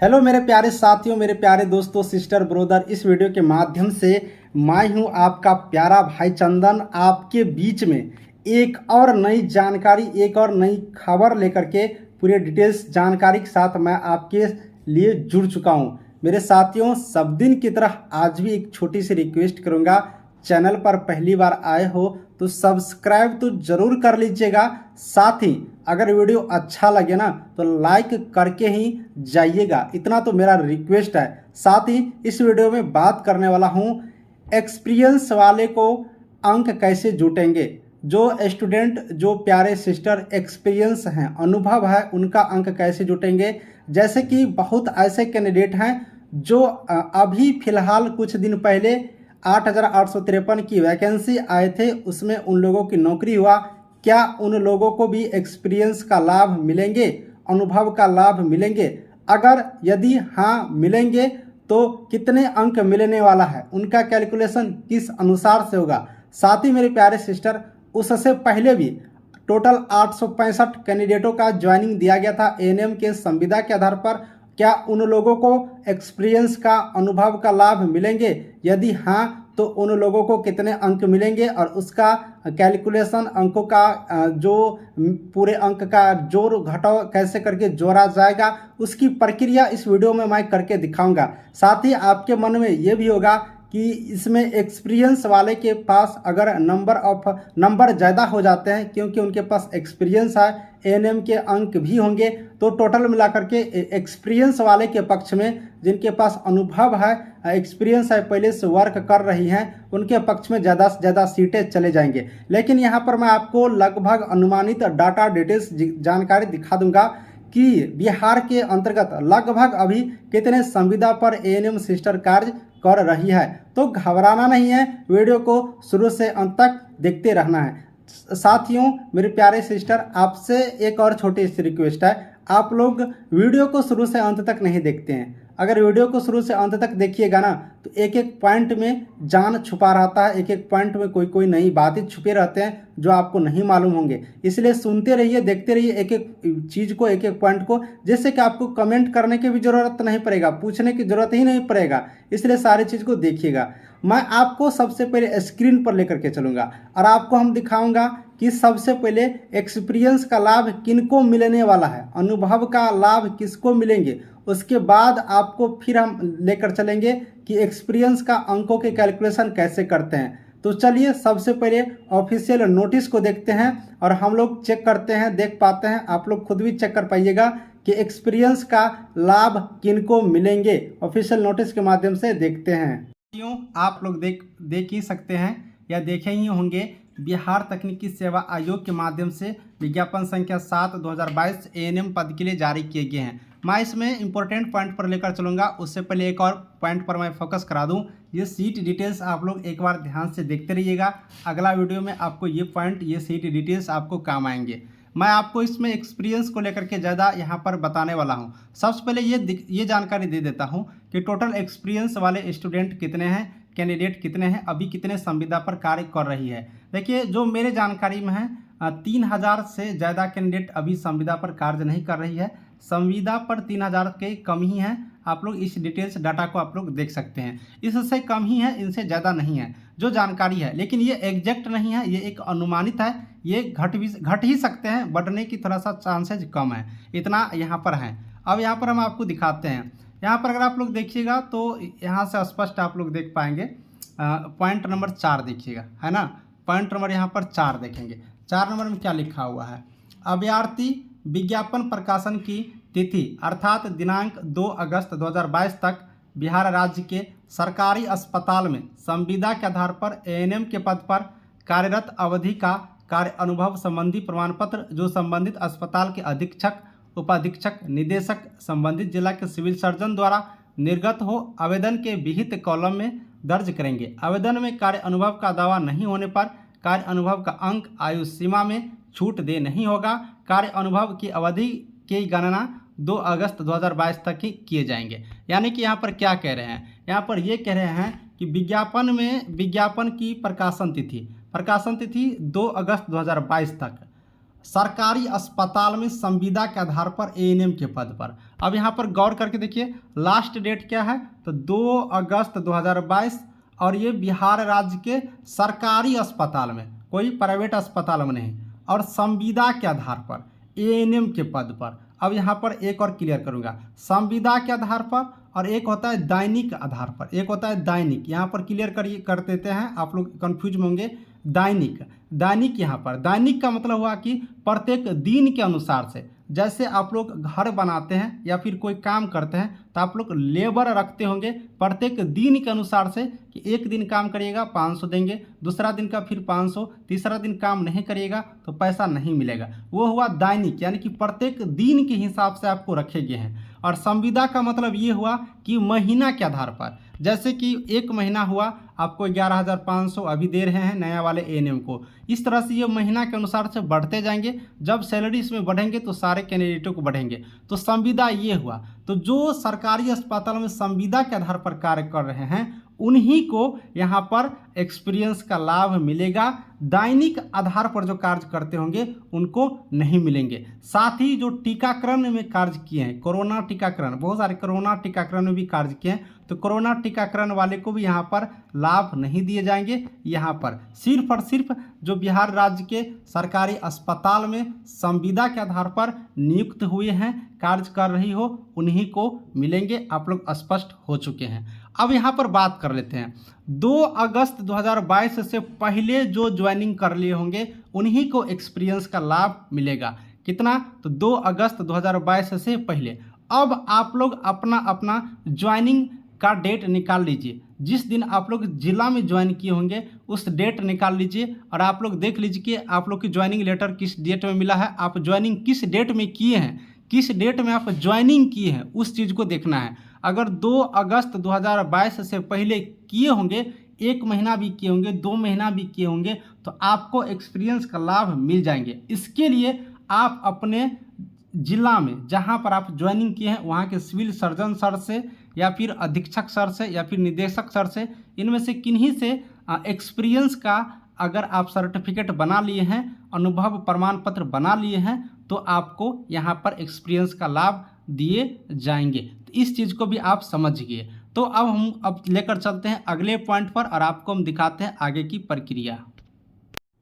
Hello मेरे प्यारे साथियों, मेरे प्यारे दोस्तों, सिस्टर ब्रोदर। इस वीडियो के माध्यम से मैं हूं आपका प्यारा भाई चंदन, आपके बीच में एक और नई जानकारी, एक और नई खबर लेकर के पूरे डिटेल्स जानकारी के साथ मैं आपके लिए जुड़ चुका हूं। मेरे साथियों, सब दिन की तरह आज भी एक छोटी सी रिक्वेस्ट करूंगा। चैनल पर पहली बार आए हो तो सब्सक्राइब तो जरूर कर लीजिएगा। साथ ही अगर वीडियो अच्छा लगे ना तो लाइक करके ही जाइएगा, इतना तो मेरा रिक्वेस्ट है। साथ ही इस वीडियो में बात करने वाला हूँ एक्सपीरियंस वाले को अंक कैसे जुटेंगे। जो स्टूडेंट, जो प्यारे सिस्टर एक्सपीरियंस हैं, अनुभव है, उनका अंक कैसे जुटेंगे। जैसे कि बहुत ऐसे कैंडिडेट हैं जो अभी फिलहाल कुछ दिन पहले 8,853 की वैकेंसी आए थे, उसमें उन लोगों की नौकरी हुआ। क्या उन लोगों को भी एक्सपीरियंस का लाभ मिलेंगे, अनुभव का लाभ मिलेंगे? अगर यदि हाँ मिलेंगे तो कितने अंक मिलने वाला है, उनका कैलकुलेशन किस अनुसार से होगा। साथ ही मेरे प्यारे सिस्टर, उससे पहले भी टोटल 865 कैंडिडेटों का ज्वाइनिंग दिया गया था एएनएम के संविदा के आधार पर। क्या उन लोगों को एक्सपीरियंस का, अनुभव का लाभ मिलेंगे? यदि हाँ तो उन लोगों को कितने अंक मिलेंगे और उसका कैलकुलेशन, अंकों का जो पूरे अंक का जोड़ घटाव कैसे करके जोड़ा जाएगा, उसकी प्रक्रिया इस वीडियो में मैं करके दिखाऊंगा। साथ ही आपके मन में ये भी होगा कि इसमें एक्सपीरियंस वाले के पास अगर नंबर ज़्यादा हो जाते हैं, क्योंकि उनके पास एक्सपीरियंस है, एएनएम के अंक भी होंगे, तो टोटल मिलाकर के एक्सपीरियंस वाले के पक्ष में, जिनके पास अनुभव है, एक्सपीरियंस है, पहले से वर्क कर रही हैं, उनके पक्ष में ज़्यादा से ज़्यादा सीटें चले जाएंगे। लेकिन यहाँ पर मैं आपको लगभग अनुमानित डाटा डिटेल्स जानकारी दिखा दूंगा कि बिहार के अंतर्गत लगभग अभी कितने संविदा पर एएनएम सिस्टर कार्य कर रही है। तो घबराना नहीं है, वीडियो को शुरू से अंत तक देखते रहना है। साथियों, मेरे प्यारे सिस्टर, आपसे एक और छोटी सी रिक्वेस्ट है, आप लोग वीडियो को शुरू से अंत तक नहीं देखते हैं। अगर वीडियो को शुरू से अंत तक देखिएगा ना तो एक एक पॉइंट में जान छुपा रहता है, एक एक पॉइंट में कोई कोई नई बातें छुपे रहते हैं जो आपको नहीं मालूम होंगे। इसलिए सुनते रहिए, देखते रहिए एक एक चीज़ को, एक एक पॉइंट को, जिससे कि आपको कमेंट करने की भी ज़रूरत नहीं पड़ेगा, पूछने की ज़रूरत ही नहीं पड़ेगा। इसलिए सारी चीज़ को देखिएगा। मैं आपको सबसे पहले स्क्रीन पर लेकर के चलूँगा और आपको हम दिखाऊँगा कि सबसे पहले एक्सपीरियंस का लाभ किनको मिलने वाला है, अनुभव का लाभ किसको मिलेंगे। उसके बाद आपको फिर हम लेकर चलेंगे कि एक्सपीरियंस का अंकों के कैलकुलेशन कैसे करते हैं। तो चलिए सबसे पहले ऑफिशियल नोटिस को देखते हैं और हम लोग चेक करते हैं, देख पाते हैं, आप लोग खुद भी चेक कर पाइएगा कि एक्सपीरियंस का लाभ किनको मिलेंगे। ऑफिशियल नोटिस के माध्यम से देखते हैं। आप लोग देख ही सकते हैं या देखे ही होंगे, बिहार तकनीकी सेवा आयोग के माध्यम से विज्ञापन संख्या 7/2022 एएनएम पद के लिए जारी किए गए हैं। मैं इसमें इंपॉर्टेंट पॉइंट पर लेकर चलूँगा। उससे पहले एक और पॉइंट पर मैं फोकस करा दूं। ये सीट डिटेल्स आप लोग एक बार ध्यान से देखते रहिएगा। अगला वीडियो में आपको ये पॉइंट, ये सीट डिटेल्स आपको काम आएंगे। मैं आपको इसमें एक्सपीरियंस को लेकर के ज़्यादा यहाँ पर बताने वाला हूँ। सबसे पहले ये जानकारी दे देता हूँ कि टोटल एक्सपीरियंस वाले स्टूडेंट कितने हैं, कैंडिडेट कितने हैं, अभी कितने संविदा पर कार्य कर रही है। देखिए, जो मेरे जानकारी में है 3,000 से ज़्यादा कैंडिडेट अभी संविदा पर कार्य नहीं कर रही है। संविदा पर 3,000 के कम ही हैं। आप लोग इस डिटेल्स डाटा को आप लोग देख सकते हैं। इससे कम ही है, इनसे ज़्यादा नहीं है जो जानकारी है। लेकिन ये एग्जैक्ट नहीं है, ये एक अनुमानित है। ये घट ही सकते हैं, बढ़ने की थोड़ा सा चांसेज कम है, इतना यहाँ पर है। अब यहाँ पर हम आपको दिखाते हैं। यहाँ पर अगर आप लोग देखिएगा तो यहाँ से स्पष्ट आप लोग देख पाएंगे। पॉइंट नंबर 4 देखिएगा, है ना। पॉइंट नंबर यहाँ पर 4 देखेंगे। 4 नंबर में क्या लिखा हुआ है? अभ्यर्थी विज्ञापन प्रकाशन की तिथि अर्थात दिनांक 2 अगस्त 2022 तक बिहार राज्य के सरकारी अस्पताल में संविदा के आधार पर एएनएम के पद पर कार्यरत अवधि का कार्य अनुभव संबंधी प्रमाण पत्र जो संबंधित अस्पताल के अधीक्षक, उपाधीक्षक, निदेशक, संबंधित जिला के सिविल सर्जन द्वारा निर्गत हो आवेदन के विहित कॉलम में दर्ज करेंगे। आवेदन में कार्य अनुभव का दावा नहीं होने पर कार्य अनुभव का अंक आयु सीमा में छूट दे नहीं होगा। कार्य अनुभव की अवधि की गणना 2 अगस्त 2022 तक ही किए जाएंगे। यानी कि यहाँ पर क्या कह रहे हैं? यहाँ पर ये कह रहे हैं कि विज्ञापन की प्रकाशन तिथि 2 अगस्त 2022 तक, सरकारी अस्पताल में संविदा के आधार पर एएनएम के पद पर। अब यहाँ पर गौर करके देखिए, लास्ट डेट क्या है, तो 2 अगस्त 2022, और ये बिहार राज्य के सरकारी अस्पताल में, कोई प्राइवेट अस्पताल में नहीं, और संविदा के आधार पर एएनएम के पद पर। अब यहाँ पर एक और क्लियर करूँगा, संविदा के आधार पर, और एक होता है दैनिक आधार पर, एक होता है दैनिक। यहाँ पर क्लियर कर देते हैं, आप लोग कंफ्यूज होंगे। दैनिक यहाँ पर दैनिक का मतलब हुआ कि प्रत्येक दिन के अनुसार से, जैसे आप लोग घर बनाते हैं या फिर कोई काम करते हैं तो आप लोग लेबर रखते होंगे, प्रत्येक दिन के अनुसार से कि एक दिन काम करिएगा 500 देंगे, दूसरा दिन का फिर 500, तीसरा दिन काम नहीं करिएगा तो पैसा नहीं मिलेगा। वो हुआ दैनिक, यानी कि प्रत्येक दिन के हिसाब से आपको रखे गए हैं। और संविदा का मतलब ये हुआ कि महीना के आधार पर, जैसे कि एक महीना हुआ आपको 11,500 अभी दे रहे हैं नया वाले एएनएम को। इस तरह से ये महीना के अनुसार से बढ़ते जाएंगे, जब सैलरी इसमें बढ़ेंगे तो सारे कैंडिडेटों को बढ़ेंगे। तो संविदा ये हुआ। तो जो सरकारी अस्पताल में संविदा के आधार पर कार्य कर रहे हैं उन्हीं को यहाँ पर एक्सपीरियंस का लाभ मिलेगा। दैनिक आधार पर जो कार्य करते होंगे उनको नहीं मिलेंगे। साथ ही जो टीकाकरण में कार्य किए हैं, कोरोना टीकाकरण, बहुत सारे कोरोना टीकाकरण में भी कार्य किए हैं, तो कोरोना टीकाकरण वाले को भी यहाँ पर लाभ नहीं दिए जाएंगे। यहाँ पर सिर्फ और सिर्फ जो बिहार राज्य के सरकारी अस्पताल में संविदा के आधार पर नियुक्त हुए हैं, कार्य कर रही हो, उन्हीं को मिलेंगे। आप लोग स्पष्ट हो चुके हैं। अब यहाँ पर बात कर लेते हैं, 2 अगस्त 2022 से पहले जो ज्वाइनिंग कर लिए होंगे उन्हीं को एक्सपीरियंस का लाभ मिलेगा। कितना, तो 2 अगस्त 2022 से पहले। अब आप लोग अपना अपना ज्वाइनिंग का डेट निकाल लीजिए, जिस दिन आप लोग जिला में ज्वाइन किए होंगे उस डेट निकाल लीजिए, और आप लोग देख लीजिए कि आप लोग की ज्वाइनिंग लेटर किस डेट में मिला है, आप ज्वाइनिंग किस डेट में किए हैं, किस डेट में आप ज्वाइनिंग किए हैं, उस चीज़ को देखना है। अगर 2 अगस्त 2022 से पहले किए होंगे, 1 महीना भी किए होंगे, 2 महीना भी किए होंगे, तो आपको एक्सपीरियंस का लाभ मिल जाएंगे। इसके लिए आप अपने जिला में जहां पर आप ज्वाइनिंग किए हैं वहां के सिविल सर्जन सर से या फिर अधीक्षक सर से या फिर निदेशक सर से, इनमें से किन्हीं से एक्सपीरियंस का अगर आप सर्टिफिकेट बना लिए हैं, अनुभव प्रमाण पत्र बना लिए हैं, तो आपको यहाँ पर एक्सपीरियंस का लाभ दिए जाएंगे। तो इस चीज़ को भी आप समझ गए। तो अब हम लेकर चलते हैं अगले पॉइंट पर और आपको हम दिखाते हैं आगे की प्रक्रिया।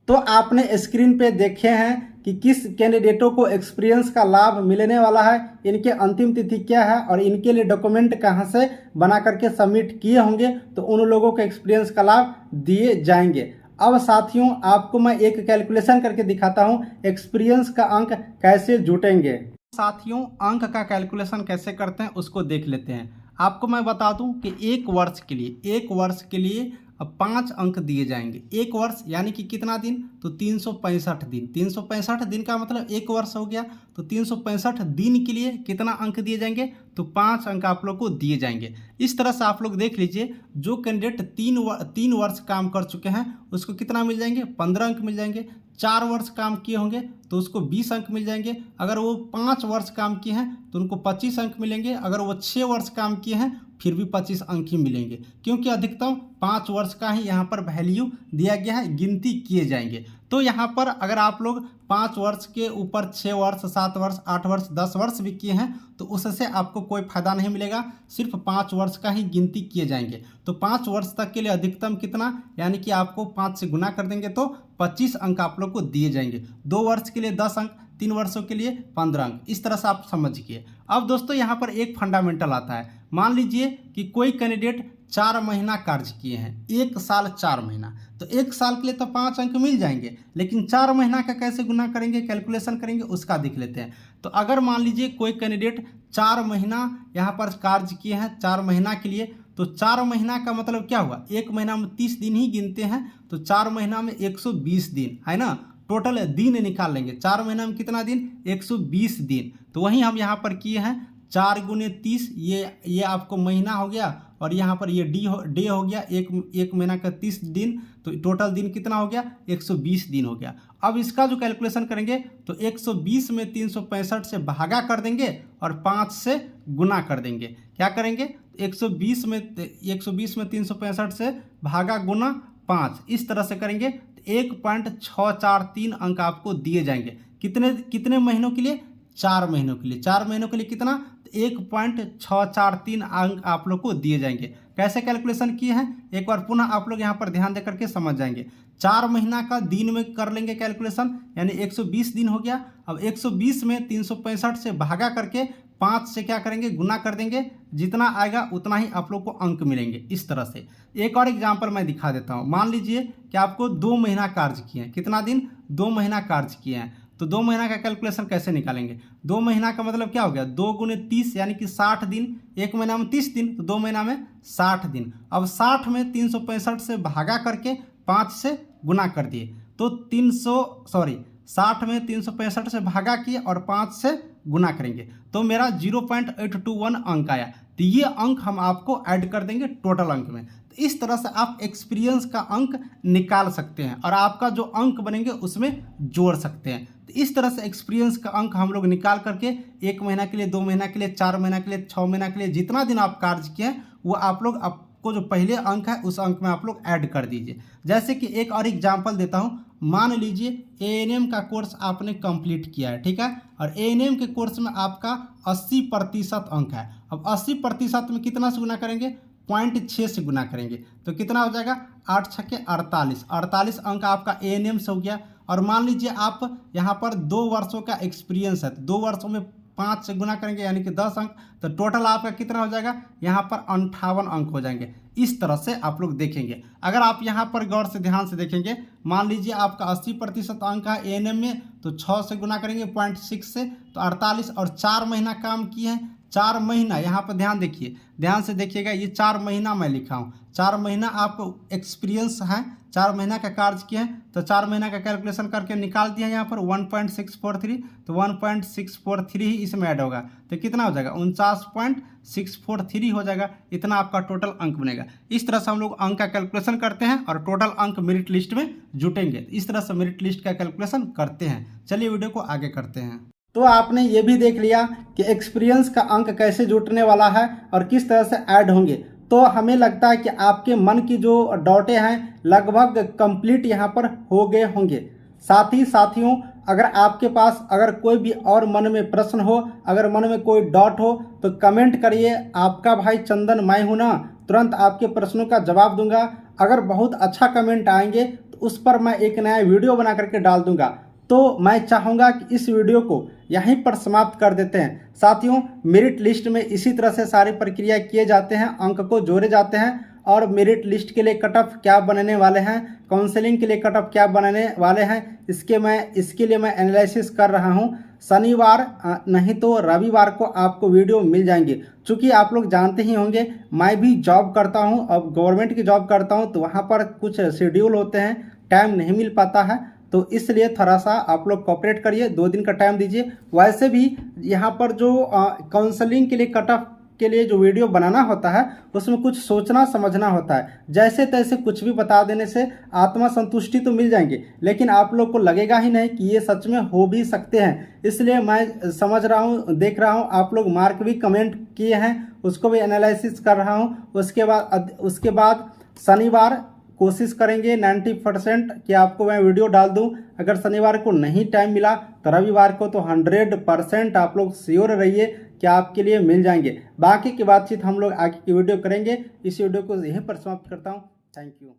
तो आपने स्क्रीन पे देखे हैं कि किस कैंडिडेटों को एक्सपीरियंस का लाभ मिलने वाला है, इनके अंतिम तिथि क्या है और इनके लिए डॉक्यूमेंट कहां से बना करके सबमिट किए होंगे, तो उन लोगों को एक्सपीरियंस का लाभ दिए जाएंगे। अब साथियों आपको मैं एक कैलकुलेशन करके दिखाता हूं, एक्सपीरियंस का अंक कैसे जुटेंगे। साथियों अंक का कैलकुलेशन कैसे करते हैं उसको देख लेते हैं। आपको मैं बता दूं कि एक वर्ष के लिए 5 अंक दिए जाएंगे। एक वर्ष यानी कि कितना दिन, तो 365 दिन। 365 दिन का मतलब एक वर्ष हो गया, तो 365 दिन के लिए कितना अंक दिए जाएंगे, तो 5 अंक आप लोग को दिए जाएंगे। इस तरह से आप लोग देख लीजिए, जो कैंडिडेट 3 वर्ष काम कर चुके हैं उसको कितना मिल जाएंगे, 15 अंक मिल जाएंगे। 4 वर्ष काम किए होंगे तो उसको 20 अंक मिल जाएंगे। अगर वो 5 वर्ष काम किए हैं तो उनको 25 अंक मिलेंगे। अगर वो 6 वर्ष काम किए हैं फिर भी 25 अंक ही मिलेंगे, क्योंकि अधिकतम 5 वर्ष का ही यहाँ पर वैल्यू दिया गया है, गिनती किए जाएंगे। तो यहाँ पर अगर आप लोग 5 वर्ष के ऊपर 6 वर्ष, 7 वर्ष, 8 वर्ष, 10 वर्ष भी किए हैं तो उससे आपको कोई फायदा नहीं मिलेगा, सिर्फ 5 वर्ष का ही गिनती किए जाएंगे। तो 5 वर्ष तक के लिए अधिकतम कितना, यानी कि आपको 5 से गुना कर देंगे तो 25 अंक आप लोग को दिए जाएंगे। 2 वर्ष के लिए 10 अंक, 3 वर्षों के लिए 15 अंक। इस तरह से आप समझिए। अब दोस्तों यहाँ पर एक फंडामेंटल आता है। मान लीजिए कि कोई कैंडिडेट 4 महीना कार्य किए हैं, 1 साल 4 महीना, तो 1 साल के लिए तो 5 अंक मिल जाएंगे, लेकिन 4 महीना का कैसे गुना करेंगे, कैलकुलेशन करेंगे, उसका देख लेते हैं। तो अगर मान लीजिए कोई कैंडिडेट 4 महीना यहाँ पर कार्य किए हैं 4 महीना के लिए, तो 4 महीना का मतलब क्या हुआ, 1 महीना में 30 दिन ही गिनते हैं, तो 4 महीना में 120 दिन है ना, टोटल दिन निकाल लेंगे। 4 महीना में कितना दिन, 120 दिन। तो वहीं हम यहाँ पर किए हैं 4 गुने 30, ये आपको महीना हो गया, और यहाँ पर ये डे हो गया, एक महीना का 30 दिन, तो टोटल दिन कितना हो गया, 120 दिन हो गया। अब इसका जो कैलकुलेशन करेंगे तो 120 में 365 से भागा कर देंगे और 5 से गुना कर देंगे। क्या करेंगे, 120 में 365 से भागा गुना 5, इस तरह से करेंगे। 1.643 अंक आपको दिए जाएंगे। कितने कितने महीनों के लिए? 4 महीनों के लिए। 4 महीनों के लिए कितना? 1.643 अंक आप लोग को दिए जाएंगे। कैसे कैलकुलेशन किए हैं एक बार पुनः आप लोग यहाँ पर ध्यान देकर के समझ जाएंगे। 4 महीना का दिन में कर लेंगे कैलकुलेशन, यानी 120 दिन हो गया। अब 120 में 365 से भागा करके 5 से क्या करेंगे? गुना कर देंगे। जितना आएगा उतना ही आप लोग को अंक मिलेंगे। इस तरह से एक और एग्जाम्पल मैं दिखा देता हूँ। मान लीजिए कि आपको 2 महीना कार्य किए हैं। कितना दिन? 2 महीना कार्य किए हैं। तो 2 महीना का कैलकुलेशन कैसे निकालेंगे? 2 महीना का मतलब क्या हो गया? 2 गुने 30 यानी कि 60 दिन। एक महीना में 30 दिन, तो 2 महीना में 60 दिन। अब 60 में 365 से भागा करके 5 से गुना कर दिए, तो 60 में 365 से भागा किए और 5 से गुना करेंगे, तो मेरा 0.821 अंक आया। तो ये अंक हम आपको ऐड कर देंगे टोटल अंक में। तो इस तरह से आप एक्सपीरियंस का अंक निकाल सकते हैं और आपका जो अंक बनेंगे उसमें जोड़ सकते हैं। तो इस तरह से एक्सपीरियंस का अंक हम लोग निकाल करके 1 महीना के लिए, 2 महीना के लिए, 4 महीना के लिए, 6 महीना के लिए, जितना दिन आप कार्य किए हैं वो आप लोग आपको जो पहले अंक है उस अंक में आप लोग ऐड कर दीजिए। जैसे कि एक और एग्जाम्पल देता हूँ। मान लीजिए एएनएम का कोर्स आपने कंप्लीट किया है, ठीक है, और एएनएम के कोर्स में आपका 80% अंक है। अब 80% में कितना से गुना करेंगे? 0.6 से गुना करेंगे, तो कितना हो जाएगा? 8 छक्के 48। 48 अंक आपका एएनएम से हो गया। और मान लीजिए आप यहाँ पर 2 वर्षों का एक्सपीरियंस है, तो 2 वर्षों में 5 से गुना करेंगे यानी कि 10 अंक, तो टोटल आपका कितना हो जाएगा? यहाँ पर 58 अंक हो जाएंगे। इस तरह से आप लोग देखेंगे। अगर आप यहाँ पर गौर से ध्यान से देखेंगे, मान लीजिए आपका 80% अंक है एएनएम में, तो 6 से गुना करेंगे 0.6 से, तो 48। और 4 महीना काम किए हैं। 4 महीना यहाँ पर ध्यान देखिए, ध्यान से देखिएगा, ये 4 महीना मैं लिखा हूँ। 4 महीना आपको एक्सपीरियंस है, 4 महीना का कार्य किए हैं, तो 4 महीना का कैलकुलेशन करके निकाल दिया यहाँ पर 1.643, तो 1.643 ही इसमें ऐड होगा, तो कितना हो जाएगा? 49.643 हो जाएगा। इतना आपका टोटल अंक बनेगा। इस तरह से हम लोग अंक का कैलकुलेशन करते हैं और टोटल अंक मेरिट लिस्ट में जुटेंगे। इस तरह से मेरिट लिस्ट का कैलकुलेशन करते हैं। चलिए वीडियो को आगे करते हैं। तो आपने ये भी देख लिया कि एक्सपीरियंस का अंक कैसे जुटने वाला है और किस तरह से ऐड होंगे। तो हमें लगता है कि आपके मन की जो डाउटें हैं लगभग कंप्लीट यहाँ पर हो गए होंगे। साथ ही साथियों, अगर आपके पास अगर कोई भी और मन में प्रश्न हो, अगर मन में कोई डाउट हो, तो कमेंट करिए। आपका भाई चंदन मैं हूं ना, तुरंत आपके प्रश्नों का जवाब दूंगा। अगर बहुत अच्छा कमेंट आएंगे तो उस पर मैं एक नया वीडियो बना करके डाल दूंगा। तो मैं चाहूँगा कि इस वीडियो को यहीं पर समाप्त कर देते हैं। साथियों, मेरिट लिस्ट में इसी तरह से सारी प्रक्रिया किए जाते हैं, अंक को जोड़े जाते हैं और मेरिट लिस्ट के लिए कट ऑफ क्या बनने वाले हैं, काउंसलिंग के लिए कट ऑफ क्या बनने वाले हैं, इसके लिए मैं एनालिसिस कर रहा हूं। शनिवार नहीं तो रविवार को आपको वीडियो मिल जाएंगे। चूँकि आप लोग जानते ही होंगे मैं भी जॉब करता हूं, अब गवर्नमेंट की जॉब करता हूं, तो वहाँ पर कुछ शेड्यूल होते हैं, टाइम नहीं मिल पाता है, तो इसलिए थोड़ा सा आप लोग कोऑपरेट करिए, 2 दिन का टाइम दीजिए। वैसे भी यहाँ पर जो काउंसलिंग के लिए कट ऑफ के लिए जो वीडियो बनाना होता है उसमें कुछ सोचना समझना होता है। जैसे तैसे कुछ भी बता देने से आत्मा संतुष्टि तो मिल जाएंगे, लेकिन आप लोग को लगेगा ही नहीं कि ये सच में हो भी सकते हैं। इसलिए मैं समझ रहा हूँ, देख रहा हूँ, आप लोग मार्क भी कमेंट किए हैं, उसको भी एनालिसिस कर रहा हूँ। उसके बाद शनिवार कोशिश करेंगे 90% कि आपको मैं वीडियो डाल दूं। अगर शनिवार को नहीं टाइम मिला तो रविवार को तो 100% आप लोग श्योर रहिए कि आपके लिए मिल जाएंगे। बाकी की बातचीत हम लोग आगे की वीडियो करेंगे। इस वीडियो को यहीं पर समाप्त करता हूं। Thank you.